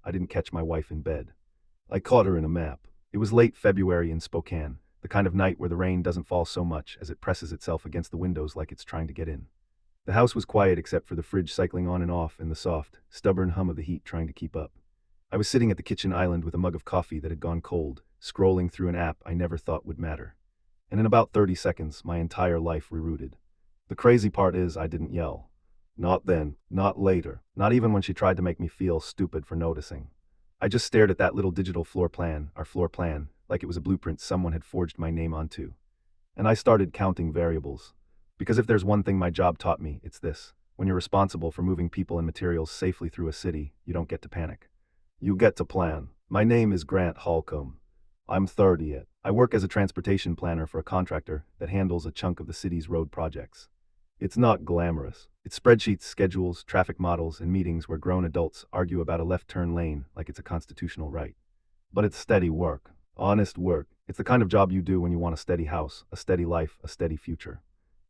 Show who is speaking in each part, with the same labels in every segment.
Speaker 1: I didn't catch my wife in bed. I caught her in a nap. It was late February in Spokane, the kind of night where the rain doesn't fall so much as it presses itself against the windows like it's trying to get in. The house was quiet except for the fridge cycling on and off and the soft, stubborn hum of the heat trying to keep up. I was sitting at the kitchen island with a mug of coffee that had gone cold, scrolling through an app I never thought would matter. And in about 30 seconds, my entire life rerouted. The crazy part is I didn't yell. Not then, not later, not even when she tried to make me feel stupid for noticing. I just stared at that little digital floor plan, our floor plan, like it was a blueprint someone had forged my name onto. And I started counting variables. Because if there's one thing my job taught me, it's this. When you're responsible for moving people and materials safely through a city, you don't get to panic. You get to plan. My name is Grant Holcomb. I'm 30 yet. I work as a transportation planner for a contractor that handles a chunk of the city's road projects. It's not glamorous. It's spreadsheets, schedules, traffic models, and meetings where grown adults argue about a left turn lane like it's a constitutional right. But it's steady work. Honest work. It's the kind of job you do when you want a steady house, a steady life, a steady future.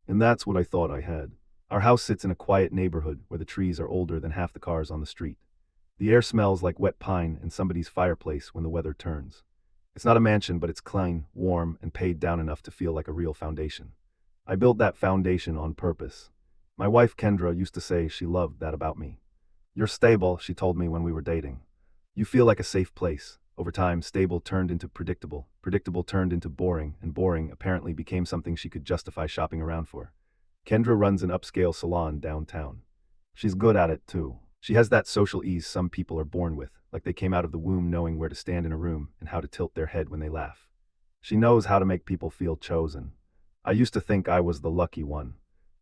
Speaker 1: And that's what I thought I had. Our house sits in a quiet neighborhood where the trees are older than half the cars on the street. The air smells like wet pine in somebody's fireplace when the weather turns. It's not a mansion, but it's clean, warm, and paid down enough to feel like a real foundation. I built that foundation on purpose. My wife Kendra used to say she loved that about me. You're stable, she told me when we were dating. You feel like a safe place. Over time, stable turned into predictable, predictable turned into boring, and boring apparently became something she could justify shopping around for. Kendra runs an upscale salon downtown. She's good at it too. She has that social ease some people are born with, like they came out of the womb knowing where to stand in a room and how to tilt their head when they laugh. She knows how to make people feel chosen. I used to think I was the lucky one.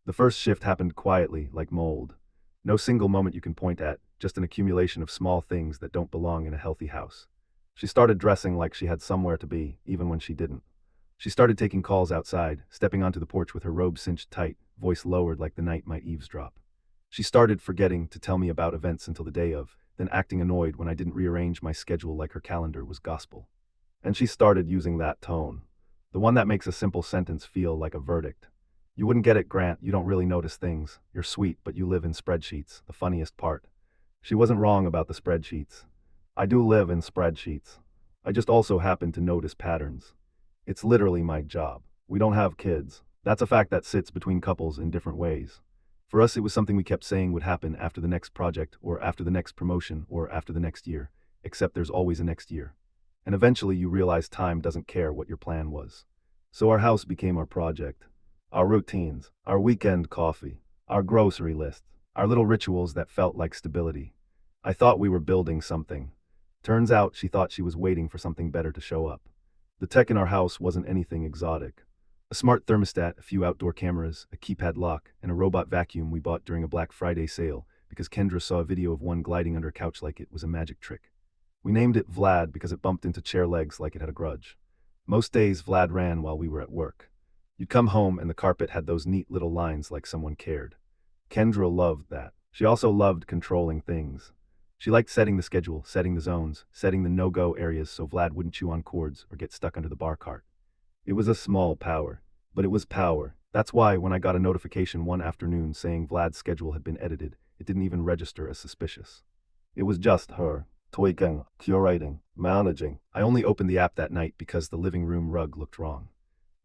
Speaker 1: The first shift happened quietly, like mold. No single moment you can point at, just an accumulation of small things that don't belong in a healthy house. She started dressing like she had somewhere to be, even when she didn't. She started taking calls outside, stepping onto the porch with her robe cinched tight, voice lowered like the night might eavesdrop. She started forgetting to tell me about events until the day of, then acting annoyed when I didn't rearrange my schedule like her calendar was gospel. And she started using that tone. The one that makes a simple sentence feel like a verdict. You wouldn't get it, Grant, you don't really notice things. You're sweet, but you live in spreadsheets, the funniest part. She wasn't wrong about the spreadsheets. I do live in spreadsheets. I just also happen to notice patterns. It's literally my job. We don't have kids. That's a fact that sits between couples in different ways. For us, it was something we kept saying would happen after the next project, or after the next promotion, or after the next year, except there's always a next year. And eventually you realize time doesn't care what your plan was. So our house became our project. Our routines, our weekend coffee, our grocery list, our little rituals that felt like stability. I thought we were building something. Turns out she thought she was waiting for something better to show up. The tech in our house wasn't anything exotic. A smart thermostat, a few outdoor cameras, a keypad lock, and a robot vacuum we bought during a Black Friday sale because Kendra saw a video of one gliding under a couch like it was a magic trick. We named it Vlad because it bumped into chair legs like it had a grudge. Most days Vlad ran while we were at work. You'd come home and the carpet had those neat little lines like someone cared. Kendra loved that. She also loved controlling things. She liked setting the schedule, setting the zones, setting the no-go areas so Vlad wouldn't chew on cords or get stuck under the bar cart. It was a small power, but it was power. That's why when I got a notification one afternoon saying Vlad's schedule had been edited, it didn't even register as suspicious. It was just her. Tweaking, curating, managing. I only opened the app that night because the living room rug looked wrong.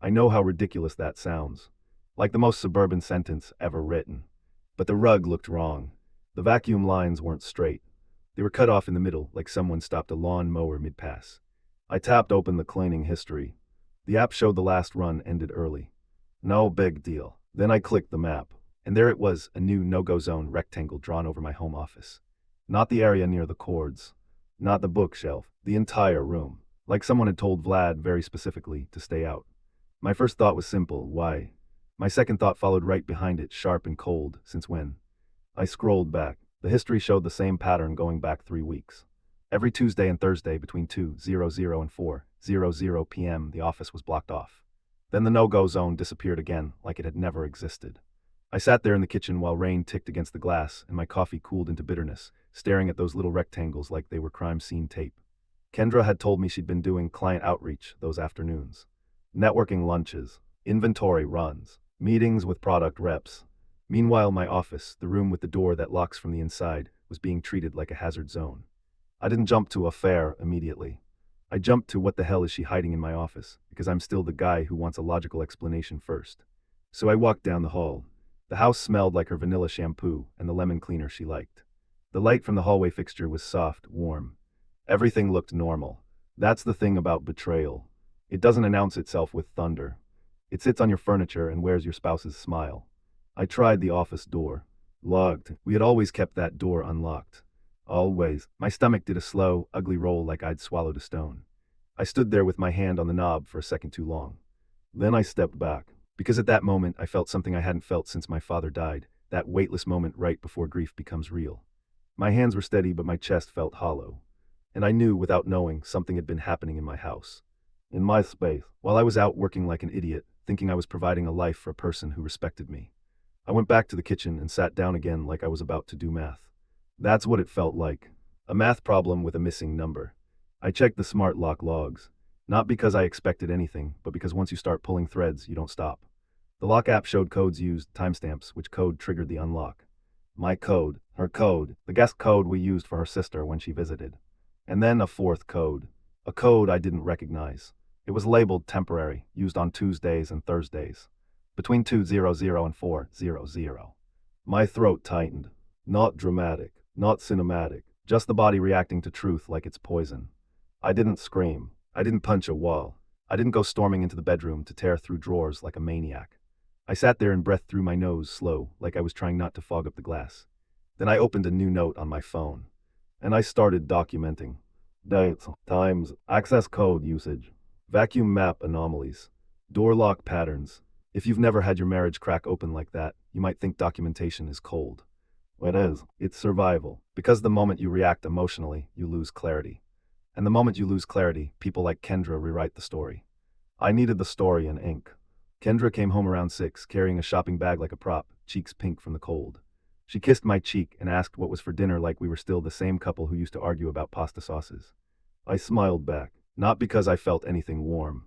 Speaker 1: I know how ridiculous that sounds. Like the most suburban sentence ever written. But the rug looked wrong. The vacuum lines weren't straight. They were cut off in the middle like someone stopped a lawn mower mid-pass. I tapped open the cleaning history. The app showed the last run ended early. No big deal. Then I clicked the map. And there it was, a new no-go zone rectangle drawn over my home office. Not the area near the cords. Not the bookshelf, the entire room. Like someone had told Vlad very specifically to stay out. My first thought was simple, why? My second thought followed right behind it, sharp and cold, since when? I scrolled back. The history showed the same pattern going back 3 weeks. Every Tuesday and Thursday between 2:00 and 4:00 p.m. the office was blocked off. Then the no-go zone disappeared again, like it had never existed. I sat there in the kitchen while rain ticked against the glass and my coffee cooled into bitterness, staring at those little rectangles like they were crime scene tape. Kendra had told me she'd been doing client outreach those afternoons. Networking lunches, inventory runs, meetings with product reps. Meanwhile, my office, the room with the door that locks from the inside, was being treated like a hazard zone. I didn't jump to affair immediately. I jumped to what the hell is she hiding in my office, because I'm still the guy who wants a logical explanation first. So I walked down the hall. The house smelled like her vanilla shampoo and the lemon cleaner she liked. The light from the hallway fixture was soft, warm. Everything looked normal. That's the thing about betrayal. It doesn't announce itself with thunder. It sits on your furniture and wears your spouse's smile. I tried the office door. Locked. We had always kept that door unlocked. Always. My stomach did a slow, ugly roll like I'd swallowed a stone. I stood there with my hand on the knob for a second too long. Then I stepped back, because at that moment I felt something I hadn't felt since my father died, that weightless moment right before grief becomes real. My hands were steady, but my chest felt hollow. And I knew, without knowing, something had been happening in my house. In my space, while I was out working like an idiot, thinking I was providing a life for a person who respected me. I went back to the kitchen and sat down again like I was about to do math. That's what it felt like. A math problem with a missing number. I checked the smart lock logs. Not because I expected anything, but because once you start pulling threads, you don't stop. The lock app showed codes used, timestamps, which code triggered the unlock. My code, her code, the guest code we used for her sister when she visited. And then a fourth code. A code I didn't recognize. It was labeled temporary, used on Tuesdays and Thursdays. Between 200 and 400. My throat tightened. Not dramatic, not cinematic, just the body reacting to truth like it's poison. I didn't scream. I didn't punch a wall. I didn't go storming into the bedroom to tear through drawers like a maniac. I sat there and breathed through my nose slow, like I was trying not to fog up the glass. Then I opened a new note on my phone. And I started documenting. Dates, times, access code usage, vacuum map anomalies, door lock patterns. If you've never had your marriage crack open like that, you might think documentation is cold. It is. It's survival. Because the moment you react emotionally, you lose clarity. And the moment you lose clarity, people like Kendra rewrite the story. I needed the story in ink. Kendra came home around 6, carrying a shopping bag like a prop, cheeks pink from the cold. She kissed my cheek and asked what was for dinner like we were still the same couple who used to argue about pasta sauces. I smiled back, not because I felt anything warm.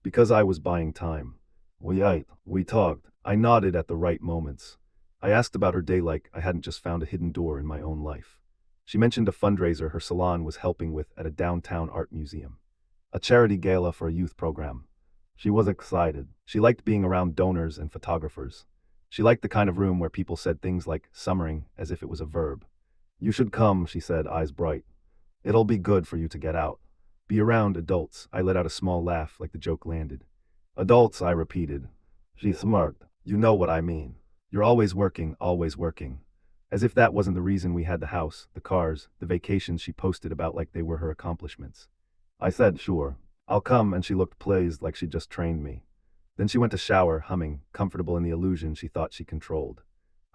Speaker 1: Because I was buying time. We ate, we talked, I nodded at the right moments. I asked about her day like I hadn't just found a hidden door in my own life. She mentioned a fundraiser her salon was helping with at a downtown art museum. A charity gala for a youth program. She was excited. She liked being around donors and photographers. She liked the kind of room where people said things like summering as if it was a verb. You should come, she said, eyes bright. It'll be good for you to get out. Be around adults. I let out a small laugh like the joke landed. Adults, I repeated. She smirked. You know what I mean. You're always working, always working. As if that wasn't the reason we had the house, the cars, the vacations she posted about like they were her accomplishments. I said, sure, I'll come, and she looked pleased like she'd just trained me. Then she went to shower, humming, comfortable in the illusion she thought she controlled.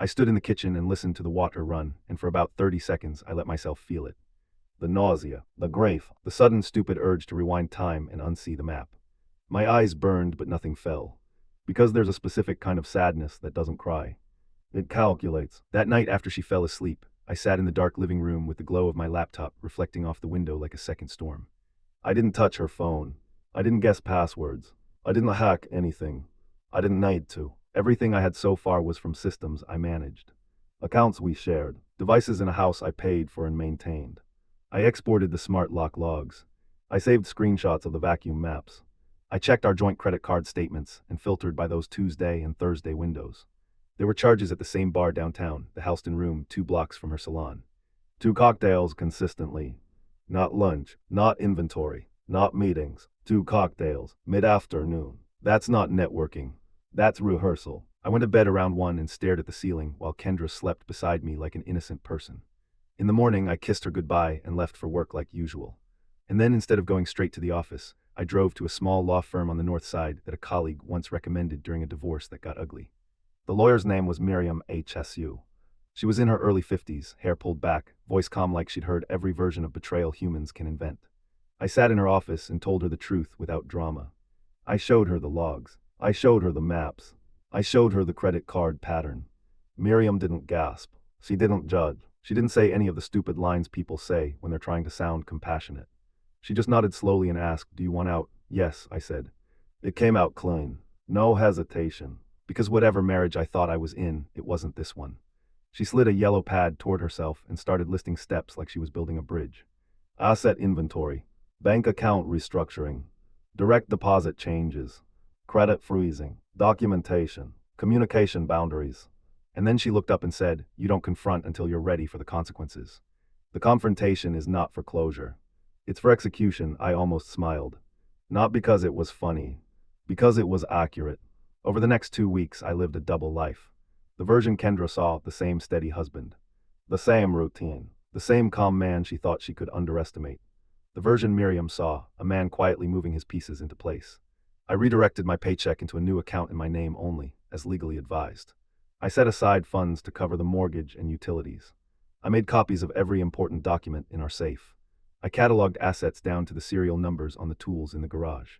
Speaker 1: I stood in the kitchen and listened to the water run, and for about 30 seconds I let myself feel it. The nausea, the grief, the sudden stupid urge to rewind time and unsee the map. My eyes burned, but nothing fell. Because there's a specific kind of sadness that doesn't cry. It calculates. That night after she fell asleep, I sat in the dark living room with the glow of my laptop reflecting off the window like a second storm. I didn't touch her phone. I didn't guess passwords. I didn't hack anything. I didn't need to. Everything I had so far was from systems I managed. Accounts we shared. Devices in a house I paid for and maintained. I exported the smart lock logs. I saved screenshots of the vacuum maps. I checked our joint credit card statements and filtered by those Tuesday and Thursday windows. There were charges at the same bar downtown, the Houston Room, 2 blocks from her salon. 2 cocktails consistently. Not lunch, not inventory, not meetings. 2 cocktails, mid-afternoon. That's not networking. That's rehearsal. I went to bed around 1 and stared at the ceiling while Kendra slept beside me like an innocent person. In the morning, I kissed her goodbye and left for work like usual. And then, instead of going straight to the office, I drove to a small law firm on the north side that a colleague once recommended during a divorce that got ugly. The lawyer's name was Miriam HSU. She was in her early 50s, hair pulled back, voice calm like she'd heard every version of betrayal humans can invent. I sat in her office and told her the truth without drama. I showed her the logs. I showed her the maps. I showed her the credit card pattern. Miriam didn't gasp. She didn't judge. She didn't say any of the stupid lines people say when they're trying to sound compassionate. She just nodded slowly and asked, "Do you want out?" "Yes," I said. It came out clean. No hesitation. Because whatever marriage I thought I was in, it wasn't this one. She slid a yellow pad toward herself and started listing steps like she was building a bridge. asset inventory, bank account restructuring, direct deposit changes, credit freezing, documentation, communication boundaries. And then she looked up and said, "You don't confront until you're ready for the consequences. The confrontation is not for closure. It's for execution." I almost smiled. Not because it was funny, because it was accurate. Over the next 2 weeks, I lived a double life. The version Kendra saw, the same steady husband. The same routine. The same calm man she thought she could underestimate. The version Miriam saw, a man quietly moving his pieces into place. I redirected my paycheck into a new account in my name only, as legally advised. I set aside funds to cover the mortgage and utilities. I made copies of every important document in our safe. I cataloged assets down to the serial numbers on the tools in the garage.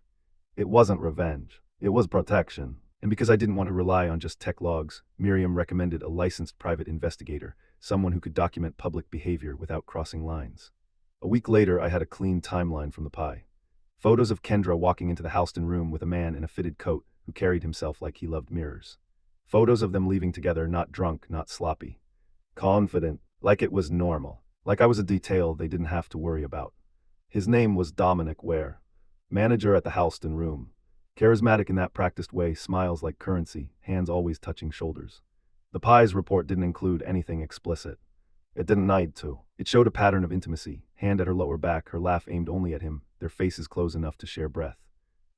Speaker 1: It wasn't revenge. It was protection. And because I didn't want to rely on just tech logs, Miriam recommended a licensed private investigator, someone who could document public behavior without crossing lines. A week later, I had a clean timeline from the pie. Photos of Kendra walking into the Halston room with a man in a fitted coat who carried himself like he loved mirrors. Photos of them leaving together, not drunk, not sloppy. Confident, like it was normal, like I was a detail they didn't have to worry about. His name was Dominic Ware, manager at the Halston room. Charismatic in that practiced way, smiles like currency, hands always touching shoulders. The pie's report didn't include anything explicit. It didn't need to. It showed a pattern of intimacy, hand at her lower back, her laugh aimed only at him, their faces close enough to share breath.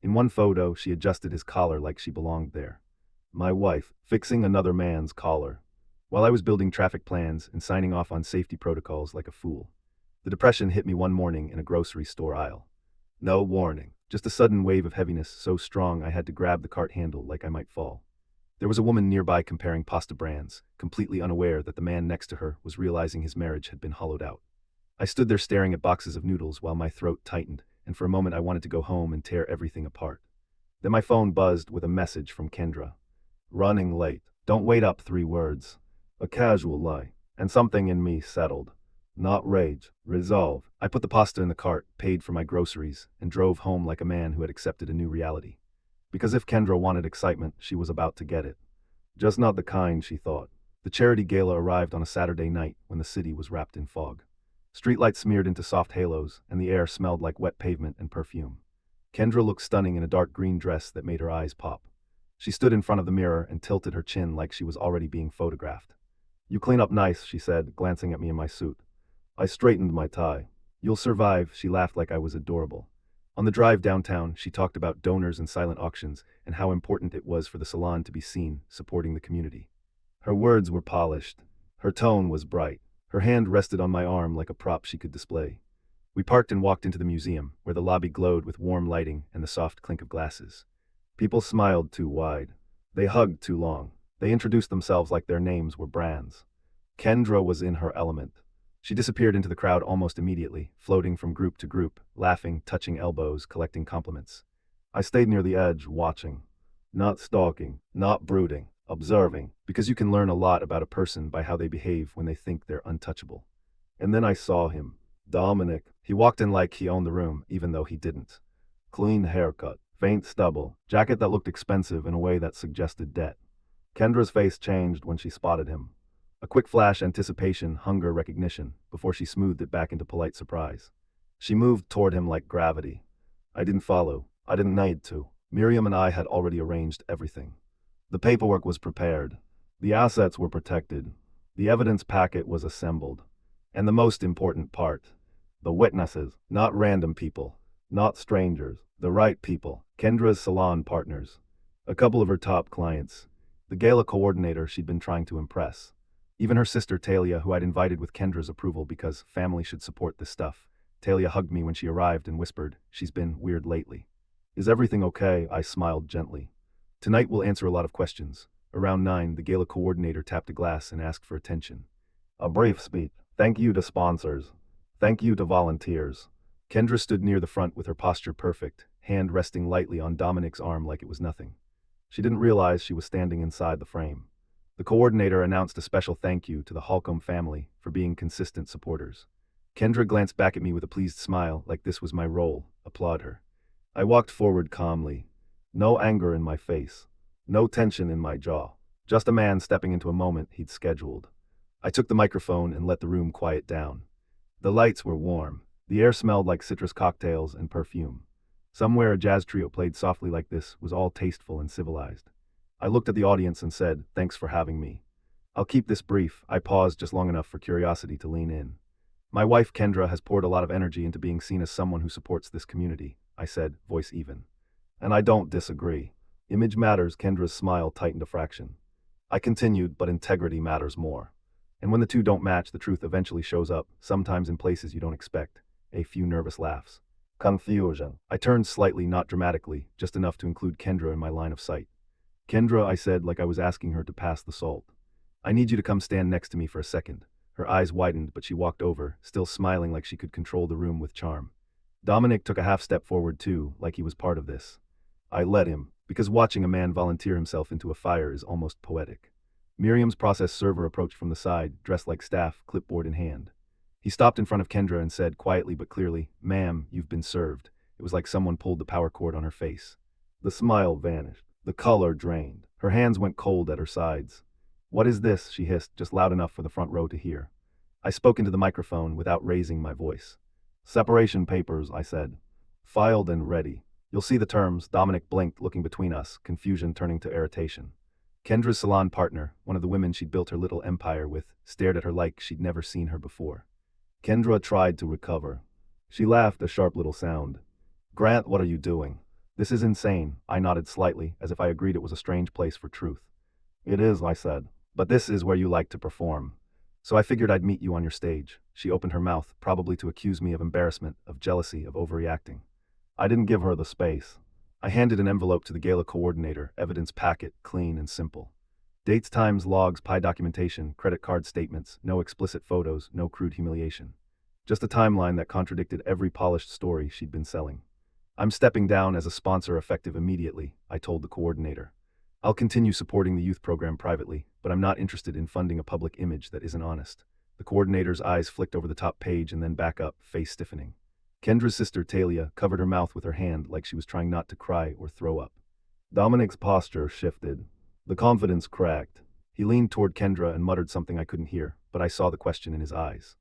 Speaker 1: In one photo, she adjusted his collar like she belonged there. My wife, fixing another man's collar, while I was building traffic plans and signing off on safety protocols like a fool. The depression hit me one morning in a grocery store aisle. No warning, just a sudden wave of heaviness so strong I had to grab the cart handle like I might fall. There was a woman nearby comparing pasta brands, completely unaware that the man next to her was realizing his marriage had been hollowed out. I stood there staring at boxes of noodles while my throat tightened, and for a moment I wanted to go home and tear everything apart. Then my phone buzzed with a message from Kendra. Running late. Don't wait up 3 words. A casual lie. And something in me settled. Not rage, resolve. I put the pasta in the cart, paid for my groceries, and drove home like a man who had accepted a new reality. Because if Kendra wanted excitement, she was about to get it. Just not the kind she thought. The charity gala arrived on a Saturday night when the city was wrapped in fog. Streetlights smeared into soft halos, and the air smelled like wet pavement and perfume. Kendra looked stunning in a dark green dress that made her eyes pop. She stood in front of the mirror and tilted her chin like she was already being photographed. "You clean up nice," she said, glancing at me in my suit. I straightened my tie. "You'll survive," she laughed like I was adorable. On the drive downtown, she talked about donors and silent auctions and how important it was for the salon to be seen, supporting the community. Her words were polished. Her tone was bright. Her hand rested on my arm like a prop she could display. We parked and walked into the museum, where the lobby glowed with warm lighting and the soft clink of glasses. People smiled too wide. They hugged too long. They introduced themselves like their names were brands. Kendra was in her element. She disappeared into the crowd almost immediately, floating from group to group, laughing, touching elbows, collecting compliments. I stayed near the edge, watching. Not stalking, not brooding, observing, because you can learn a lot about a person by how they behave when they think they're untouchable. And then I saw him. Dominic. He walked in like he owned the room, even though he didn't. Clean haircut, faint stubble, jacket that looked expensive in a way that suggested debt. Kendra's face changed when she spotted him. A quick flash, anticipation, hunger, recognition, before she smoothed it back into polite surprise. She moved toward him like gravity. I didn't follow. I didn't need to. Miriam and I had already arranged everything. The paperwork was prepared. The assets were protected. The evidence packet was assembled. And the most important part, the witnesses, not random people, not strangers, the right people, Kendra's salon partners, a couple of her top clients, the gala coordinator she'd been trying to impress. Even her sister Talia, who I'd invited with Kendra's approval because family should support this stuff. Talia hugged me when she arrived and whispered, "She's been weird lately." "Is everything okay?" I smiled gently. "Tonight we'll answer a lot of questions." Around 9, the gala coordinator tapped a glass and asked for attention. A brief speech. Thank you to sponsors. Thank you to volunteers. Kendra stood near the front with her posture perfect, hand resting lightly on Dominic's arm like it was nothing. She didn't realize she was standing inside the frame. The coordinator announced a special thank you to the Holcomb family for being consistent supporters. Kendra glanced back at me with a pleased smile, like this was my role. Applaud her. I walked forward calmly. No anger in my face. No tension in my jaw. Just a man stepping into a moment he'd scheduled. I took the microphone and let the room quiet down. The lights were warm. The air smelled like citrus cocktails and perfume. Somewhere a jazz trio played softly like this was all tasteful and civilized. I looked at the audience and said, "Thanks for having me. I'll keep this brief." I paused just long enough for curiosity to lean in. "My wife Kendra has poured a lot of energy into being seen as someone who supports this community," I said, voice even. "And I don't disagree. Image matters." Kendra's smile tightened a fraction. I continued, "But integrity matters more. And when the two don't match, the truth eventually shows up, sometimes in places you don't expect." A few nervous laughs. Confusion. I turned slightly, not dramatically, just enough to include Kendra in my line of sight. "Kendra," I said, like I was asking her to pass the salt, "I need you to come stand next to me for a second." Her eyes widened, but she walked over, still smiling like she could control the room with charm. Dominic took a half step forward too, like he was part of this. I let him, because watching a man volunteer himself into a fire is almost poetic. Miriam's process server approached from the side, dressed like staff, clipboard in hand. He stopped in front of Kendra and said, quietly but clearly, "Ma'am, you've been served." It was like someone pulled the power cord on her face. The smile vanished. The color drained. Her hands went cold at her sides. "What is this?" she hissed, just loud enough for the front row to hear. I spoke into the microphone without raising my voice. "Separation papers," I said. "Filed and ready. You'll see the terms." Dominic blinked, looking between us, confusion turning to irritation. Kendra's salon partner, one of the women she'd built her little empire with, stared at her like she'd never seen her before. Kendra tried to recover. She laughed, a sharp little sound. "Grant, what are you doing? This is insane." I nodded slightly, as if I agreed it was a strange place for truth. "It is," I said. "But this is where you like to perform. So I figured I'd meet you on your stage." She opened her mouth, probably to accuse me of embarrassment, of jealousy, of overreacting. I didn't give her the space. I handed an envelope to the gala coordinator, evidence packet, clean and simple. Dates, times, logs, PI documentation, credit card statements, no explicit photos, no crude humiliation. Just a timeline that contradicted every polished story she'd been selling. "I'm stepping down as a sponsor effective immediately," I told the coordinator. "I'll continue supporting the youth program privately, but I'm not interested in funding a public image that isn't honest." The coordinator's eyes flicked over the top page and then back up, face stiffening. Kendra's sister, Talia, covered her mouth with her hand like she was trying not to cry or throw up. Dominic's posture shifted. The confidence cracked. He leaned toward Kendra and muttered something I couldn't hear, but I saw the question in his eyes.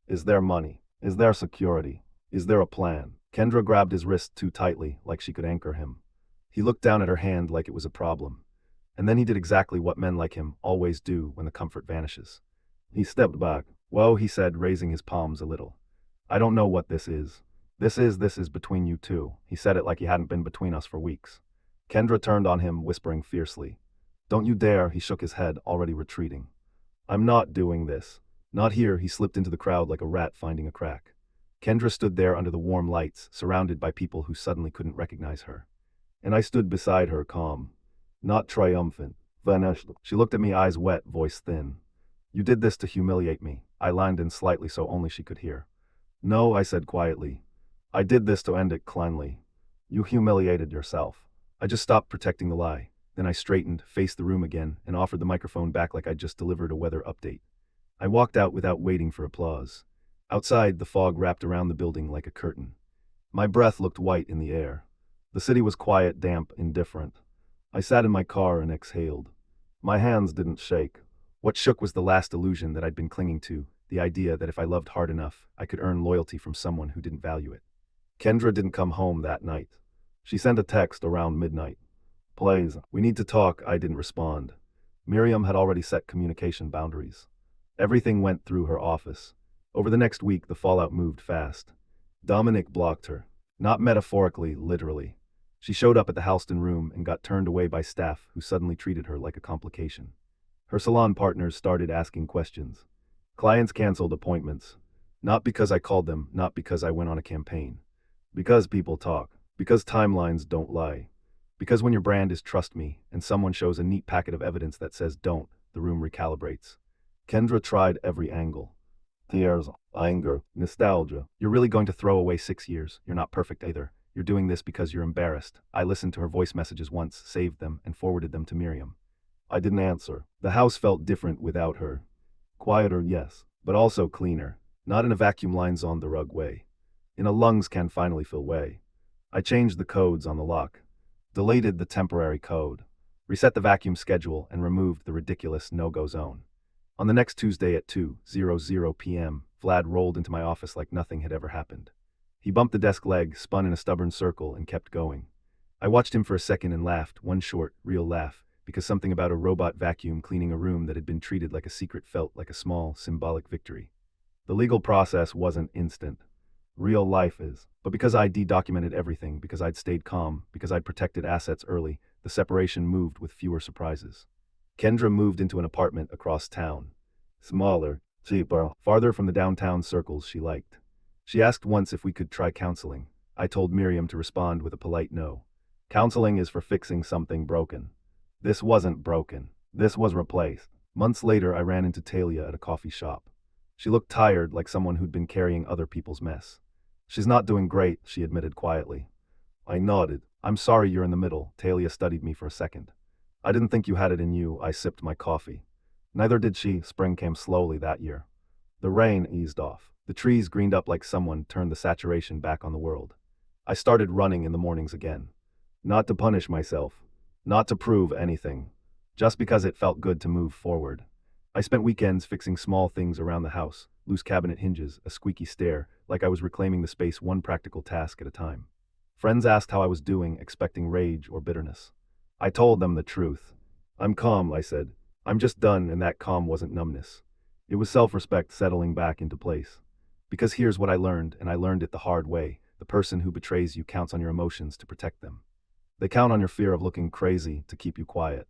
Speaker 1: "Is there money? Is there security? Is there a plan?" Kendra grabbed his wrist too tightly, like she could anchor him. He looked down at her hand like it was a problem. And then he did exactly what men like him always do when the comfort vanishes. He stepped back. "Whoa," he said, raising his palms a little. "I don't know what this is. This is between you two." He said it like he hadn't been between us for weeks. Kendra turned on him, whispering fiercely. "Don't you dare." He shook his head, already retreating. "I'm not doing this. Not here." He slipped into the crowd like a rat finding a crack. Kendra stood there under the warm lights, surrounded by people who suddenly couldn't recognize her. And I stood beside her, calm. Not triumphant. Vanished. She looked at me, eyes wet, voice thin. "You did this to humiliate me." I lined in slightly so only she could hear. "No," I said quietly. "I did this to end it cleanly. You humiliated yourself." I just stopped protecting the lie. Then I straightened, faced the room again, and offered the microphone back like I'd just delivered a weather update. I walked out without waiting for applause. Outside, the fog wrapped around the building like a curtain. My breath looked white in the air. The city was quiet, damp, indifferent. I sat in my car and exhaled. My hands didn't shake. What shook was the last illusion that I'd been clinging to, the idea that if I loved hard enough, I could earn loyalty from someone who didn't value it. Kendra didn't come home that night. She sent a text around midnight. "Please, we need to talk." I didn't respond. Miriam had already set communication boundaries. Everything went through her office. Over the next week, the fallout moved fast. Dominic blocked her. Not metaphorically, literally. She showed up at the Halston room and got turned away by staff who suddenly treated her like a complication. Her salon partners started asking questions. Clients canceled appointments. Not because I called them, not because I went on a campaign. Because people talk. Because timelines don't lie. Because when your brand is "trust me" and someone shows a neat packet of evidence that says "don't," the room recalibrates. Kendra tried every angle. Tears, anger, nostalgia. "You're really going to throw away 6 years? You're not perfect either. You're doing this because you're embarrassed." I listened to her voice messages once, saved them, and forwarded them to Miriam. I didn't answer. The house felt different without her. Quieter, yes, but also cleaner. Not in a vacuum lines on the rug way. In a lungs can finally fill way. I changed the codes on the lock. Deleted the temporary code. Reset the vacuum schedule and removed the ridiculous no-go zone. On the next Tuesday at 2:00 p.m., Vlad rolled into my office like nothing had ever happened. He bumped the desk leg, spun in a stubborn circle, and kept going. I watched him for a second and laughed, one short, real laugh, because something about a robot vacuum cleaning a room that had been treated like a secret felt like a small, symbolic victory. The legal process wasn't instant. Real life is. But because I'd documented everything, because I'd stayed calm, because I'd protected assets early, the separation moved with fewer surprises. Kendra moved into an apartment across town. Smaller, cheaper, farther from the downtown circles she liked. She asked once if we could try counseling. I told Miriam to respond with a polite no. Counseling is for fixing something broken. This wasn't broken. This was replaced. Months later, I ran into Talia at a coffee shop. She looked tired, like someone who'd been carrying other people's mess. She's not doing great, she admitted quietly. I nodded. I'm sorry you're in the middle. Talia studied me for a second. I didn't think you had it in you. I sipped my coffee. Neither did she. Spring came slowly that year. The rain eased off. The trees greened up like someone turned the saturation back on the world. I started running in the mornings again. Not to punish myself. Not to prove anything. Just because it felt good to move forward. I spent weekends fixing small things around the house, loose cabinet hinges, a squeaky stair, like I was reclaiming the space one practical task at a time. Friends asked how I was doing, expecting rage or bitterness. I told them the truth. I'm calm, I said. I'm just done, and that calm wasn't numbness. It was self-respect settling back into place. Because here's what I learned, and I learned it the hard way. The person who betrays you counts on your emotions to protect them. They count on your fear of looking crazy to keep you quiet.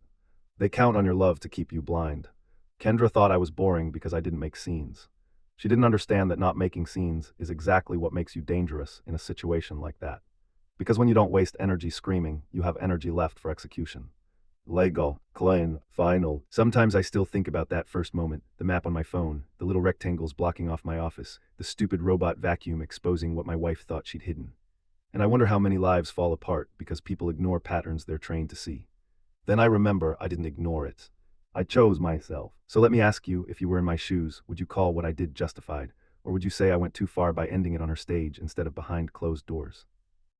Speaker 1: They count on your love to keep you blind. Kendra thought I was boring because I didn't make scenes. She didn't understand that not making scenes is exactly what makes you dangerous in a situation like that. Because when you don't waste energy screaming, you have energy left for execution. Lego, clean, final. Sometimes I still think about that first moment, the map on my phone, the little rectangles blocking off my office, the stupid robot vacuum exposing what my wife thought she'd hidden. And I wonder how many lives fall apart because people ignore patterns they're trained to see. Then I remember I didn't ignore it. I chose myself. So let me ask you, if you were in my shoes, would you call what I did justified? Or would you say I went too far by ending it on her stage instead of behind closed doors?